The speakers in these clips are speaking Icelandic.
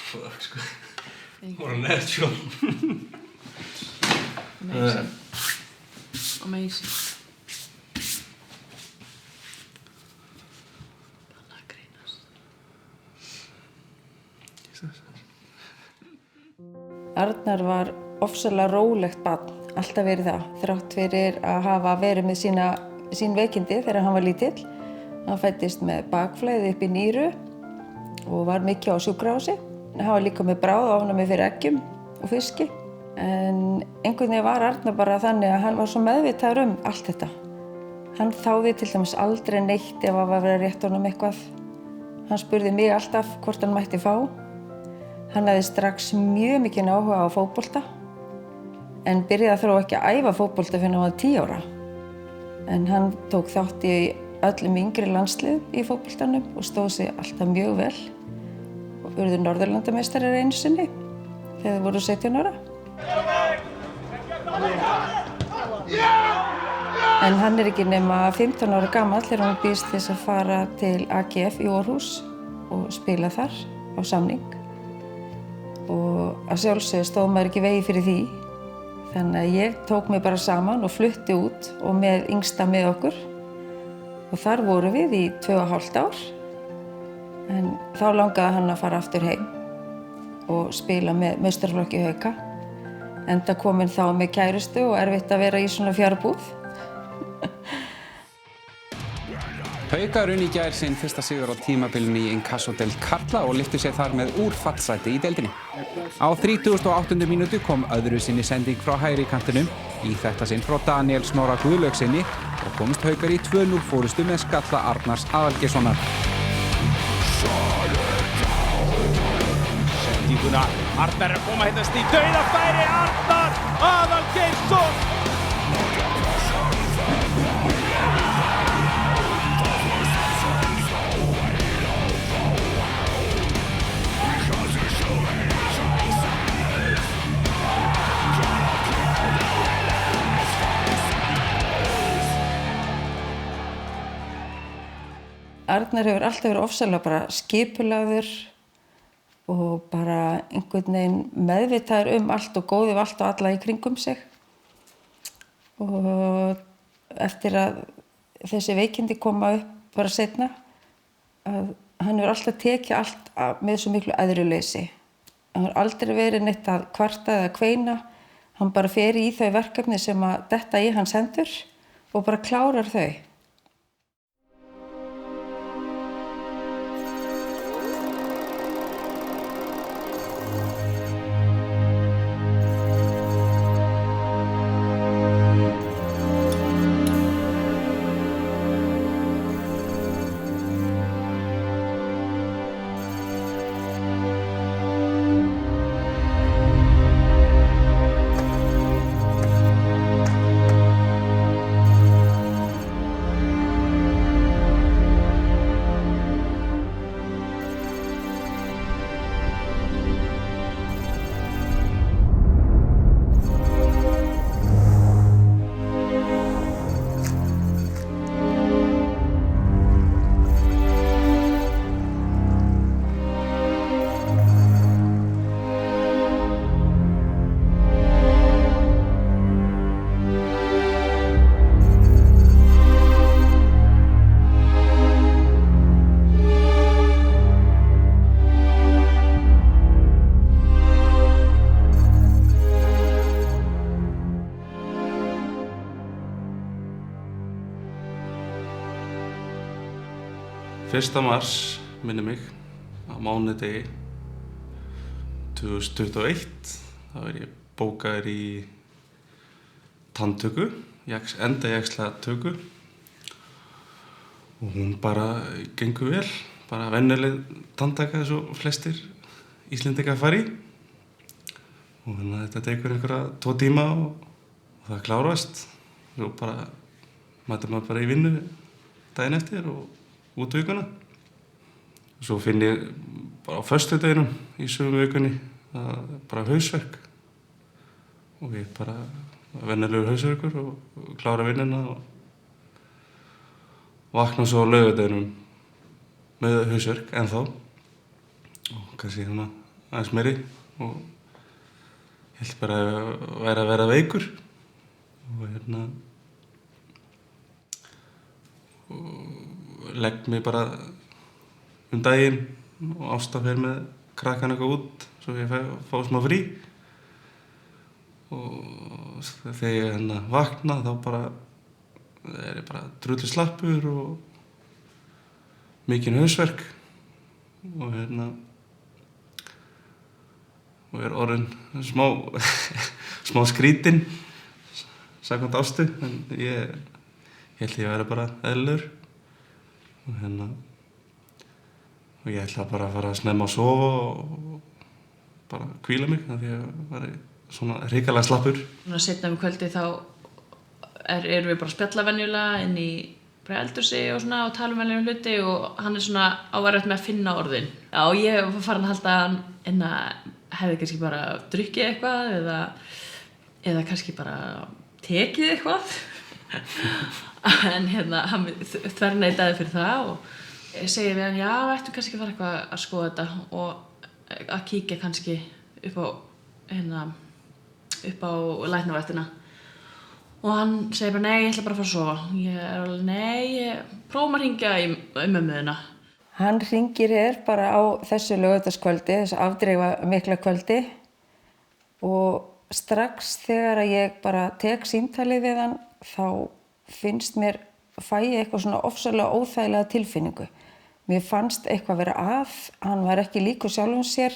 Fuck, sko. What a natural. Amazing. Amazing. Þannig að grínast. Arnar var ofsalega rólegt barn, alltaf verið það, þrátt fyrir að hafa verið með sín veikindi þegar hann var lítill. Hann fæddist með bakflæði upp í nýru og var mikið á sjúkrahúsi. Hann var líka með bráðaofnæmi fyrir eggjum og fiski. En einhvern veginn var Arnar bara þannig að hann var svo meðvitaður allt þetta. Hann þáði til dæmis aldrei neitt ef að vera rétt honum eitthvað. Hann spurði mig alltaf hvort hann mætti fá. Hann hafði strax mjög mikinn áhuga á fótbolta en byrjaði þó ekki að æfa fótbolta fyrir hann var 10 ára. En hann tók þátt í öllum yngri landsliðum í fótboltanum og stóð sig alltaf mjög vel. Og urðu Norðurlandameistarar einu sinni þegar þau voru 17 ára. En hann ekki nema 15 ára gamall þegar hann býðst þess að fara til AGF í Aarhus og spila þar á samning. Og að sjálfsögðu stóð maður ekki vegi fyrir því. Þannig að ég tók mig bara saman og flutti út og með yngsta með okkur. Og þar voru við í 2,5 ár. En þá langaði hann að fara aftur heim og spila með meistaraflokki Hauka. Enda kominn þá með kærustu og erfitt að vera í svona fjarbúð. Haukar unnu í gær sinn fyrsta sigur á tímabilinu í Inkasso-deild karla og lyftu sér þar með úr fallsæti í deildinni. Á 38. mínútu kom öðru sinni sending frá hægri kantinum, í þetta sinn frá Daniel Smára Guðlaugsinni og komist Haukar í 2-0 fórystu með skalla Arnars Aðalgeirssonar. Sendinguna, Arnar að koma hittast í dauðafæri, Arnar Aðalgeirsson! Arnar hefur alltaf verið ofsalega bara skipulagður og bara einhvern veginn meðvitaður allt og góður við allt og alla í kringum sig. Og eftir að þessi veikindi koma upp bara seinna, að hann hefur alltaf tekið allt með svo miklu æðruleysi. Hann hefur aldrei verið neitt að kvarta eða kveina. Hann bara fer í þau verkefni sem að detta í hans hendur og bara klárar þau. Fyrsta mars, minni mig, á mánudegi 2021, þá ég bókaður í tanntöku, endajaxlatöku og hún bara gengur vel, bara venjuleg tanntaka eins og flestir Íslendingar fara í og þannig að þetta tekur einhverja 2 tíma og það klárast og bara mætir maður bara í vinnu daginn eftir og út vikuna. Svo finn ég bara á föstudeginum í sömu vikunni bara hausverk og ég bara venjulegur hausverkur og klára vinnuna og vakna svo á laugardeginum með hausverk ennþá og kannski aðeins meiri og ég held bara að vera veikur og og legg mig bara daginn og Ásta fer með krakkan eitthvað út svo ég fá smá frí og þegar ég vakna þá bara er ég bara drullu slappur og mikinn hausverk og og er orðinn smá skrítinn samkvæmt Ástu en ég held ég að vera bara eðlilegur og og ég ætla bara að fara snemma að sofa og bara hvíla mig af því að var svona hrikalega slappur. Seinna kvöldi þá erum við bara að spjalla venjulega inn í eldhúsi og svona og tala venjulega hluti og hann svona áverðið með að finna orðin. Já, ég var farin að halda að hann hefði kannski bara drukkið eitthvað eða kannski bara tekið eitthvað en hann þverneitaði fyrir það og ég segi við hann, já, ættum kannski að fara eitthvað að skoða þetta og að kíkja kannski upp á læknavættina og hann segir bara, nei, ég ætla bara að fara að sofa. Ég alveg, nei, ég prófum að hringja í mömmuðina. Hann hringir bara á þessu laugardagskvöldi, þessu afdreifa mikla kvöldi og strax þegar ég bara tek símtalið við hann þá finnst mér, fæ ég eitthvað svona ofsalega óþægilega tilfinningu. Mér fannst eitthvað vera að, hann var ekki líkur sjálfum sér,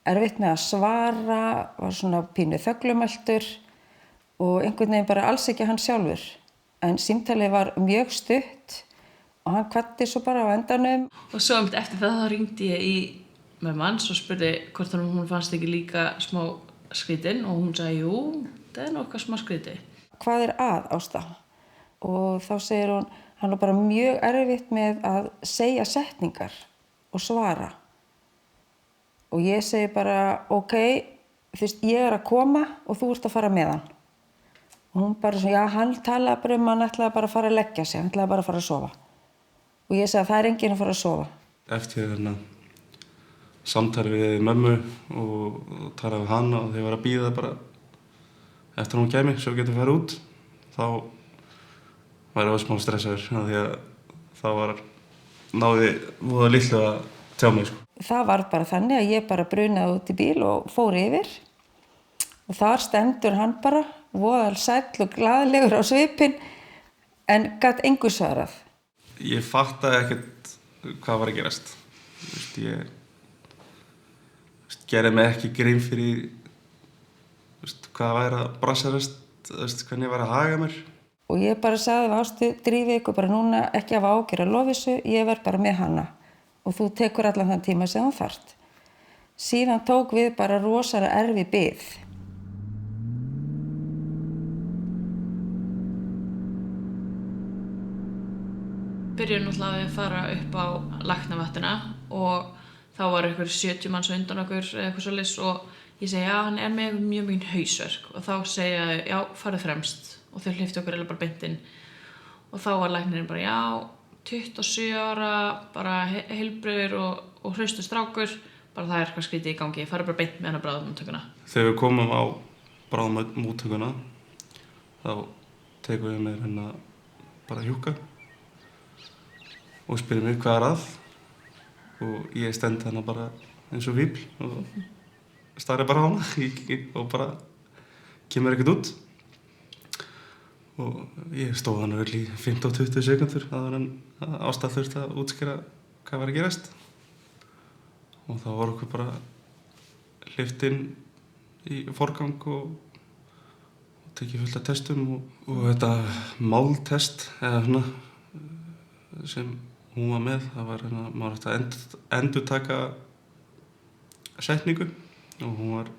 erfitt með að svara, var svona pínu þöglumæltur og einhvern veginn bara alls ekki hann sjálfur. En símtalið var mjög stutt og hann kvaddi svo bara á endanum. Og svo eftir það þá hringdi ég í mömmu hans og spurði hvort hún fannst ekki líka smá skrítinn og hún sagði, jú, það er nokkuð smá skrítið. Hvað er að, Ásta? Og þá segir hún, hann var bara mjög erfitt með að segja setningar og svara. Og ég segi bara, ok, ég er að koma og þú ert að fara með hann. Og hún bara svona, já, hann talaði bara hann ætlaði bara að fara að leggja sig, hann ætlaði bara að fara að sofa. Og ég segi að það er enginn að fara að sofa. Eftir samtali við mömmu og talaði við hana og þegar ég var að bíða bara eftir hún kæmi, svo getur við farið út, þá var ég smá stressaður því að það náði voða litlu að tjá mig. Það var bara þannig að ég bara brunaði út í bíl og fór yfir og þar stendur hann bara, voða sæll og glaðlegur á svipinn en gat engu svarað. Ég fattaði ekkert hvað var að gerast. Ég gerði mig ekki grein fyrir hvað væri að brassarast, hvernig ég væri að haga mér. Og ég bara sagði við Ástu, drífið ykkur bara núna, ekki hafa ágjör að Lovísu, ég verð bara með hana og þú tekur allan þann tíma sem þú þarft. Síðan tók við bara rosalega erfið bið. Byrjuðum náttúrulega að fara upp á Læknavatnina og þá var einhver 70 manns undan okkur eða eitthvað svoleiðis og ég segi, já, hann er með mjög mikið hausverk og þá segja, já, farið fremst og þau hleyptu okkur eða bara beint inn og þá var læknirinn bara, já, 27 ára, bara heilbrigður og hraustur strákur, bara það er eitthvað skrítið í gangi, farið bara beint með hana bráðamóttökuna. Þegar við komum á bráðamóttökuna þá tekum við með bara hjúka og spyrir mig hvað er að og ég stend hana bara eins og fífl og starri bara á hana og bara kemur ekkert út og ég stóð hana í 15-20 sekundur áður en Ásta þurfti að útskýra hvað var að gerast og þá var okkur bara hleypt inn í forgang og tekið fullt af testum og þetta máltest eða svona sem hún var með, það var maður ætti að endurtaka setningu og hún var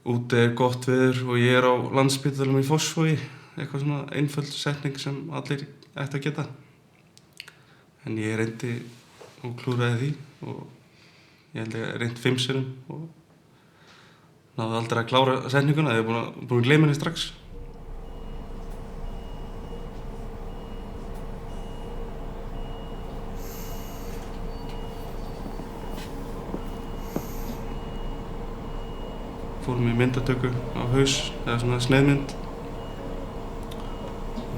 úti gott veður og ég er á Landspítalanum í Fossvogi, eitthvað svona einföld setning sem allir ætti að geta. En ég reyndi og klúraði því og ég held ég reyndi 5 sinnum og náði aldrei að klára setninguna, ég er búin að gleyma henni strax. fórum í myndatöku á haus, eða svona sneiðmynd.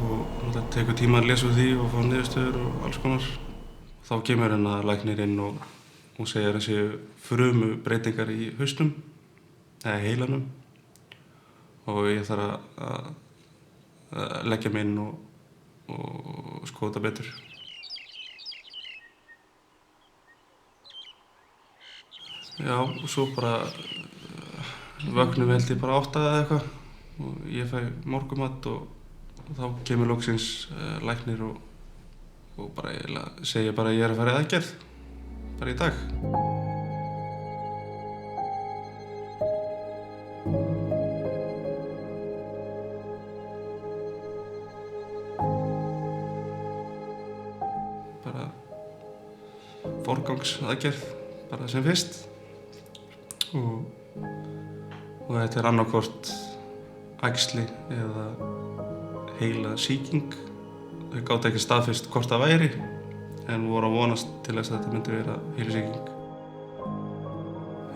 Og það tekur tíma að lesa úr því og fá niðurstöður og alls konar. Þá kemur læknir inn og hún segir að séu frumubreytingar í hausnum, eða heilanum. Og ég þarf að leggja mig inn og skoða þetta betur. Já, og svo bara vöknum held ég bara 8 eða eitthvað og ég fæ morgunmat og þá kemur loksins læknir og bara segja bara að ég að fara í aðgerð, bara í dag. Bara forgangsaðgerð, bara sem fyrst. Og þetta annarkvort æxli eða heila sýking. Þau gátu ekki staðfest hvort það væri, en voru að vonast til þess að þetta myndi vera heila sýking.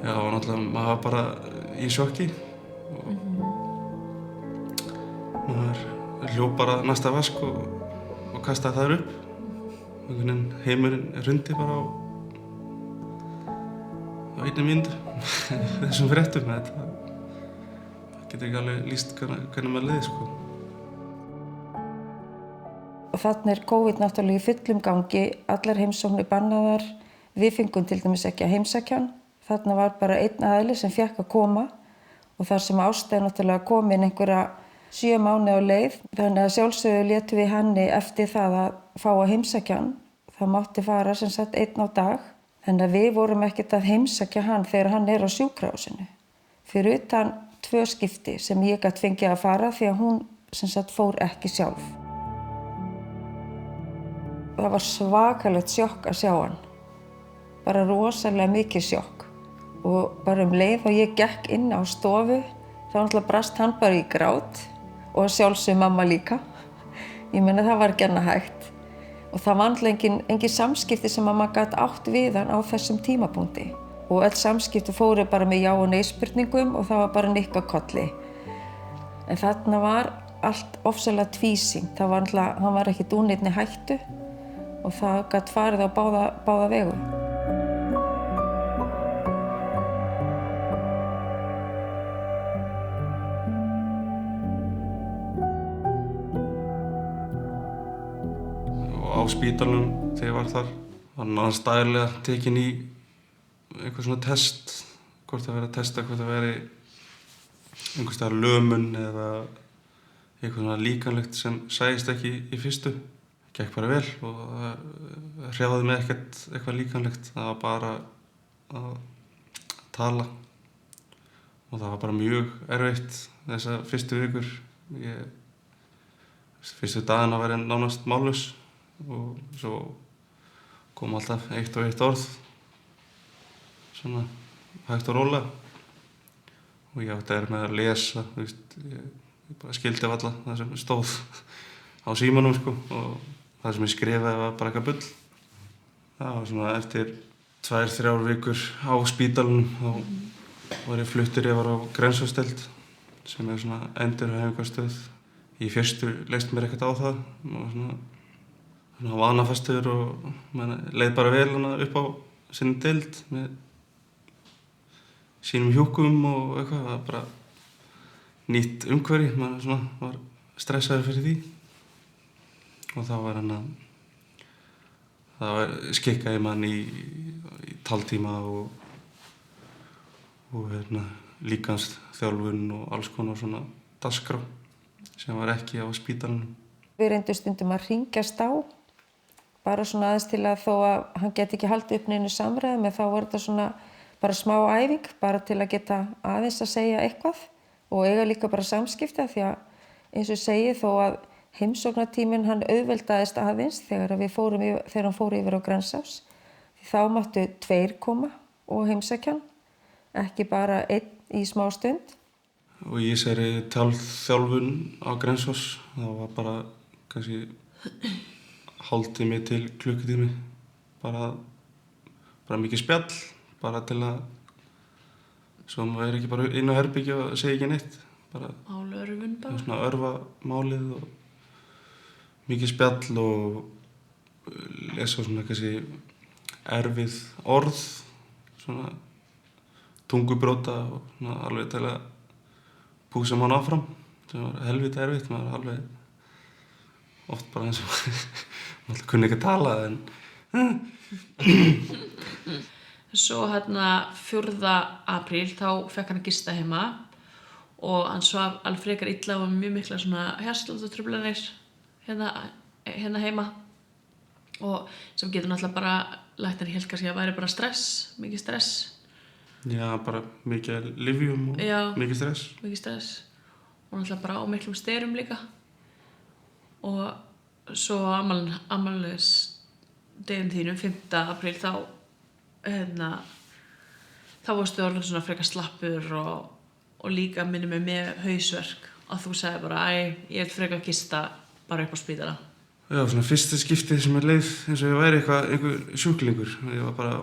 Já, og náttúrulega maður var bara í sjokki. Maður hljóp bara næsta vask og kastaði þar upp. Heimurinn hrundi bara á einni mínútu þessum fréttum. Það getur ekki alveg lýst hvernig maður liði, sko. Þarna COVID náttúrulega í fullum gangi, allar heimsóknir bannaðar. Við fengum til dæmis ekki að heimsækja hann. Þarna var bara einn aðili sem fékk að koma og þar sem Ásta náttúrulega komin einhverja 7 mánuði á leið. Þannig að sjálfsögðu létum við henni eftir það að fá að heimsækja hann. Það mátti fara sem sagt 1 á dag. Þannig að við vorum ekkert að heimsækja hann þegar hann á sjúkrahúsinu. Fyrir utan 2 skipti sem ég gat fengið að fara því að hún sem sagt fór ekki sjálf. Það var svakalegt sjokk að sjá hann. Bara rosalega mikið sjokk. Og bara leið og ég gekk inn á stofu, þá náttúrulega brast hann bara í grát og sjálfsög mamma líka. Ég meina það var ekki annað hægt. Og það var engin samskipti sem mamma gat átt við hann á þessum tímapunkti. Og öll samskipti fóru bara með já og nei spurningum og það var bara nikka kolli. En þarna var allt ofsalega tvísýnt. Það var hann var ekkert úr neinni hættu og það gat farið á báða vegu. Á spítalunum þegar ég var þar var nánast daglega tekin í einhver svona test, hvort það verið að testa hvort það veri einhvers staðar lömun eða eitthvað svona líkamlegt sem sæðist ekki í fyrstu. Gekk bara vel og það hrjáði mig ekkert eitthvað líkamlegt, það var bara að tala og það var bara mjög erfitt þessar fyrstu vikur. Fyrstu dagana var ég nánast mállaus. Og svo kom alltaf eitt og eitt orð, svona hægt og rólega. Og ég átti með að lesa, ég bara skildi af alla það sem stóð á símanum, sko. Og það sem ég skrifaði var bara eitthvað bull. Það var svona eftir 2-3 vikur á spítalunum, þá var ég fluttur yfir á Grensásdeild, sem svona endurhæfingarstöð. Í fyrstu leist mér ekkert á það, og svona vanafastur og leið bara vel upp á sinni deild með sínum hjúkum og eitthvað. Það var bara nýtt umhverfi, maður var stressaður fyrir því. Og þá var það skikkaði mann í taltíma og líkamsþjálfun og alls konar svona dagskrá sem var ekki á spítalanum. Við reyndum stundum að hringjast á, bara svona aðeins til að þó að hann geti ekki haldið upp neinu samræðum, en þá var þetta svona bara smá æfing, bara til að geta aðeins að segja eitthvað og eiga líka bara samskipti, því að eins og segi þó að heimsóknartíminn hann auðveldaðist aðeins þegar hann fór yfir á Grensás. Því þá máttu 2 koma og heimsækja hann, ekki bara 1 í smá stund. Og í þessari þjálfun á Grensás, það var bara kannski hálftími til klukkutími, bara mikið spjall, bara til að svo maður ekki bara inn á herbyggju og segja ekki neitt, bara Álörfun bara. svona örfa málið og mikið spjall og lesa svona kannski erfið orð, svona tungubróta og svona alveg til að púsa mann áfram, sem var helviti erfitt, maður var alveg oft bara eins og maður kunni ekki að tala en Svo 4. apríl þá fekk hann að gista heima og hann svaf alveg frekar illa og mjög mikla svona hjartsláttartruflanir hérna heima og sem getur náttúrulega bara læknar hélt kannski að væri bara stress, mikið stress. já, bara mikið lyfjum og Já. mikið stress. Mikið stress og náttúrulega bara á miklum styrum líka og svo afmælis degum þínum 5. apríl þá þá varstu orðin svona frekar slappur og líka minni mig með hausverk og þú sagði bara ég vil frekar gista bara upp á spítala. Já, svona fyrsta skiptið sem leið eins og ég væri einhver sjúklingur. Ég var bara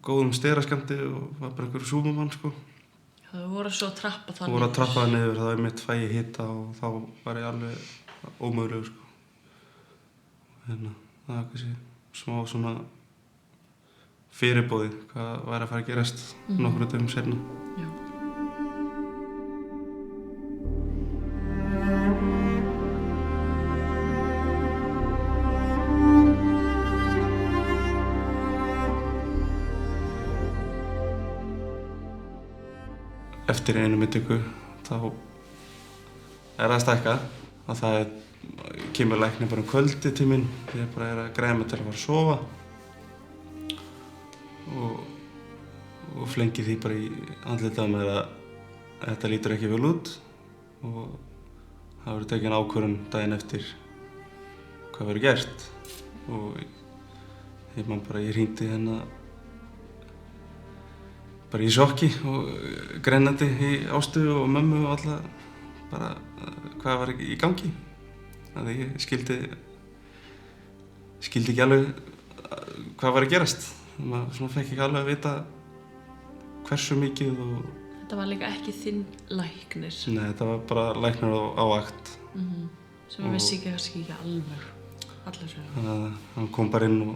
góðum steraskammti og var bara einhver súmumann, sko. Það voru svo að trappa það niður. Það voru að trappa það niður, það var mitt fæi hita og þá var ég alveg ómögulegur, sko. Það var kannski smá svona fyrirbóði hvað væri að fara að gerast nokkrum dögum seinna. Já. Eftir einu meðtöku þá það að stækka og það kemur læknir bara kvöldi til mín þegar ég bara að græða mig til að fara að sofa og flengi því bara í andlitið á mér að þetta lítur ekki vel út og það verður tekin ákvörðun daginn eftir hvað verður gert og ég hringdi bara í sjokki og grennandi í Ástu og mömmu og alla bara hvað var í gangi. Þannig að ég skildi ekki alveg hvað var að gerast. Maður svona fekk ekki alveg að vita hversu mikið og... Þetta var líka ekki þinn læknir. Nei, þetta var bara læknir á vakt. Sem við vissi ekki alveg allar svo. Þannig að hann kom bara inn og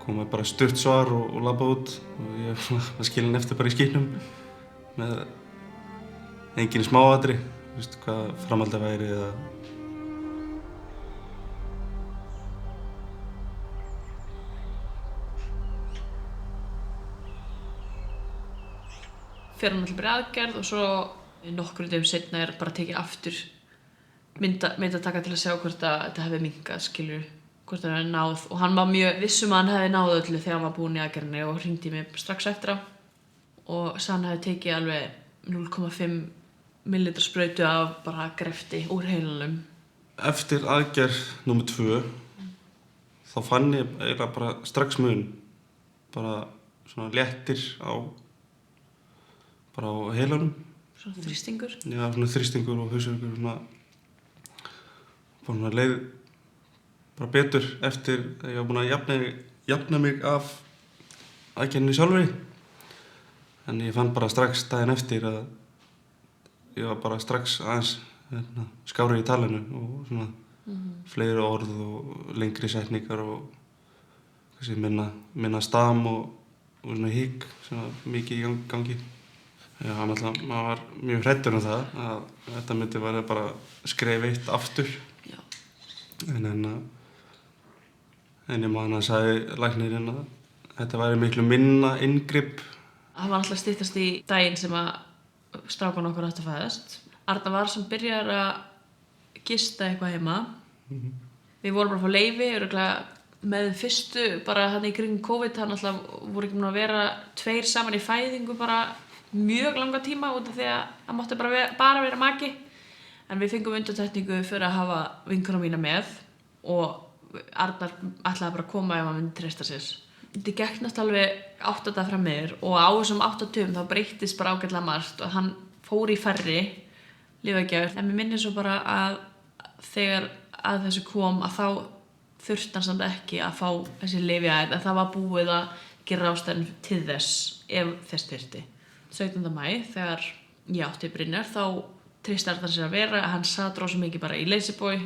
kom með bara stutt svar og labba út og ég var skilinn eftir bara í skýrnum með engin smáatriði, hvað framhaldið væri eða... Fer hann alltaf bara í aðgerð og svo nokkrum dögum seinna bara tekið aftur myndataka til að sjá hvort að þetta hefði minnkað, skilur. Hvort hann hefði náð og hann var mjög vissum að hann hefði náð öllu þegar hann var búinn í aðgerðinni og hringdi mig strax eftir á og hann hefði tekið alveg 0,5 millilitra sprautu af bara grefti úr heilanum. Eftir aðgerð númer 2 þá fann ég eiginlega bara strax mun bara svona léttir á heilanum. Svona þrýstingur? Já, svona þrýstingur og hausverkur svona bara svona leið bara betur eftir að ég var búinn að jafna mig af aðgerðinni sjálfri. En ég fann bara strax daginn eftir að ég var bara strax aðeins skárri í talinu og svona fleiri orð og lengri setningar og kannski minna stam og svona hik sem var mikið í gangi. Já, maður var mjög hræddur það að þetta myndi vera bara skref eitt aftur. Já. En ég man að sagði læknirinn að þetta væri miklu minna inngrip. Hann var alltaf styttast í daginn sem að strákan okkur átti að fæðast. Arnar var sem byrjar að gista eitthvað heima. Við vorum bara að fá leyfi, örugglega með fyrstu, bara hann í kringum COVID, hann alltaf voru ekki að vera 2 saman í fæðingu bara mjög langa tíma út af því að hann mátti bara vera maki. En við fengum undantekningu fyrir að hafa vinkona mína með og Arnar ætlaði bara að koma ef hann myndi treysta sér. Þetta gekk náttúrulega alveg 8 daga fram yfir og á þessum 8 dögum þá breyttist bara ágætlega margt og hann fór í færri lyfjagjafir. En mér minnir svo bara að þegar að þessu kom að þá þurfti hann samt ekki að fá þessi lyfja en það var búið að gera ráðstæðan til þess ef þess þyrfti. 17. maí þegar ég átti Brynjar þá treysti Arnar sér að vera, hann sat rosa mikið bara í Lazyboy,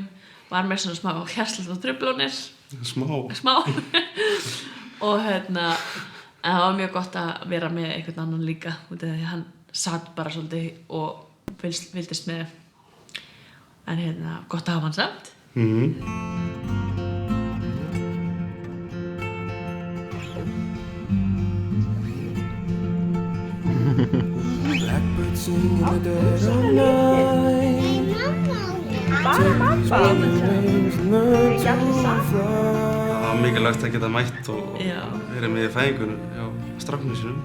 var með svona smá hjarslegt og truflanir. Smá. Og en það var mjög gott að vera með einhvern annan líka, út af því hann sat bara svolítið og fylgdist með. En gott að hafa hann samt. Það var mikilvægt að geta mætt og verið með í fæðingunum hjá stráknum sínum.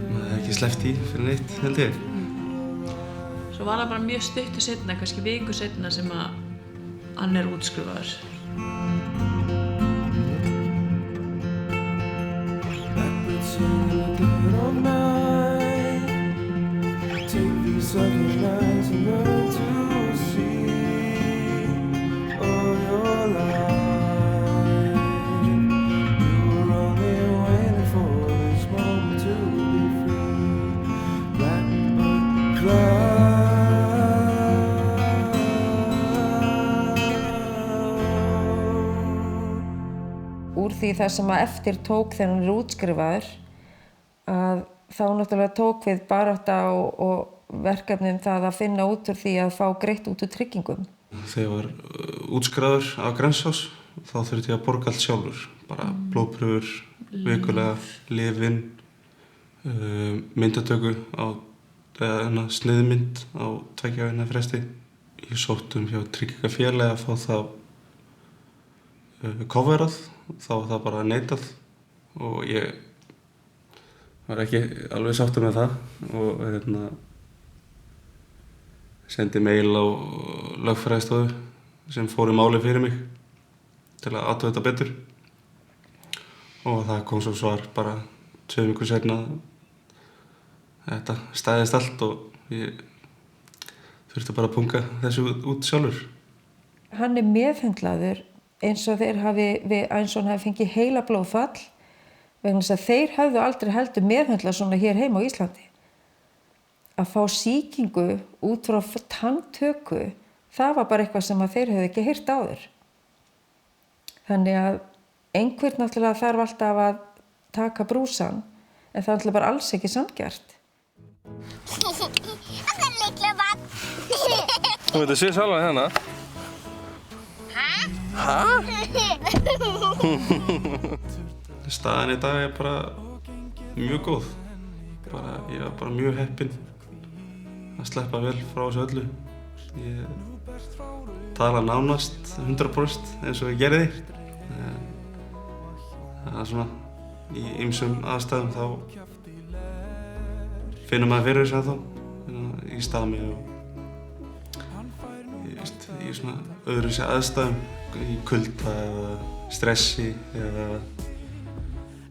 Það er ekki sleppt í fyrir neitt, held ég. Svo var það bara mjög stuttu seinna, kannski viku seinna sem að hann er útskrifaður. Úr því það sem að eftir tók þegar hann er útskrifaður að þá náttúrulega tók við barátta og verkefnum það að finna út úr því að fá greitt út úr tryggingum. Þegar ég var útskrifaður á Grensás þá þurfti ég að borga allt sjálfur. Bara blóðprufur, vikulega, lyfin, myndatöku eða sniðmynd á 2 vikna fresti. Ég sótti hjá tryggingafélagi að fá það coverað, þá var það bara neitað og ég var ekki alveg sáttur með það og sendi mail á lögfræðistofu sem fór í máli fyrir mig til að athuga þetta betur og það kom svo svar bara 2 vikur seinna þetta stæðist allt og ég þurfti bara að punga þessu út sjálfur. Hann er meðhöndlaður eins og hann hafi fengið heilablóðfall vegna þess að þeir hafðu aldrei heldur meðhöndlað svona hér heima á Íslandi. Að fá sýkingu út frá tanntöku, það var bara eitthvað sem að þeir hefðu ekki heyrt áður. Þannig að einhvern náttúrulega þarf alltaf að taka brúsann, en það er náttúrulega bara alls ekki sanngjarnt. Þú veit að sé sjálfa hérna. Hæ? Staðan í dag er bara mjög góð. Ég var bara mjög heppinn að sleppa vel frá þessu öllu. Ég tala nánast 100% eins og ég gerði. Það er svona, í ýmsum aðstæðum þá finnur maður fyrir þessu ennþá í staðmi og í svona öðruvísi aðstæðum, í kulda eða stressi eða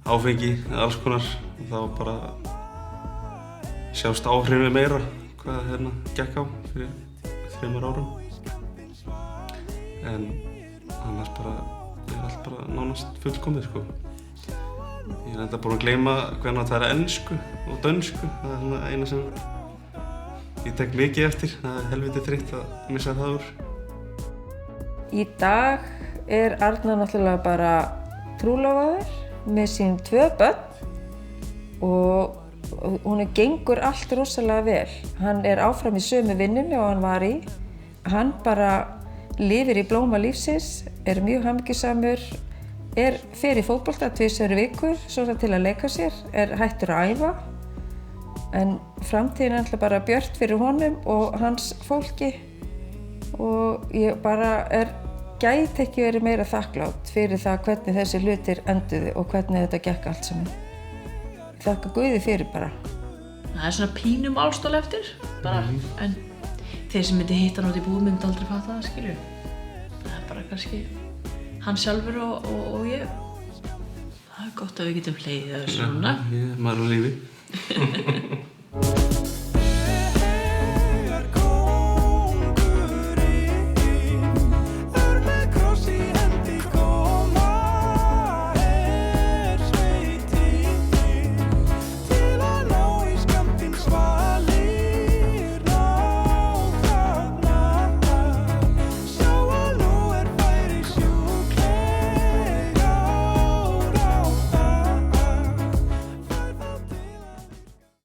áfengi eða alls konar og þá bara sjást áhrifin meira hvað gekk á fyrir 3 árum. En annars bara er allt bara nánast fullkomið sko. Ég er enda búinn að gleyma hvernig það er ensku og dönsku. Það er svona eina sem ég tek mikið eftir. Það er helviti þreytt að missa það úr. Í dag er Arnar náttúrulega bara trúlofaður með sín 2 börn og hún gengur allt rosalega vel. Hann er áfram í sömu vinnunni og hann var í. Hann bara lifir í blóma lífsins, er mjög hamingjusamur, fer í fótbolta 2 sinnum í viku, svona til að leika sér, er hættur að æfa. En framtíðin er alltaf bara björt fyrir honum og hans fólki og ég bara gæti ekki verið meira þakklátt fyrir það hvernig þessi hlutir enduðu og hvernig þetta gekk allt saman. Þakka Guði fyrir bara. Það er svona pínu málstól eftir, bara, en þeir sem myndi hitta hann út í búð myndi aldrei fatta það, skilju. Það er bara kannski hann sjálfur og ég. Það er gott að við getum hlegið þessu svona. Já, maður á lífi.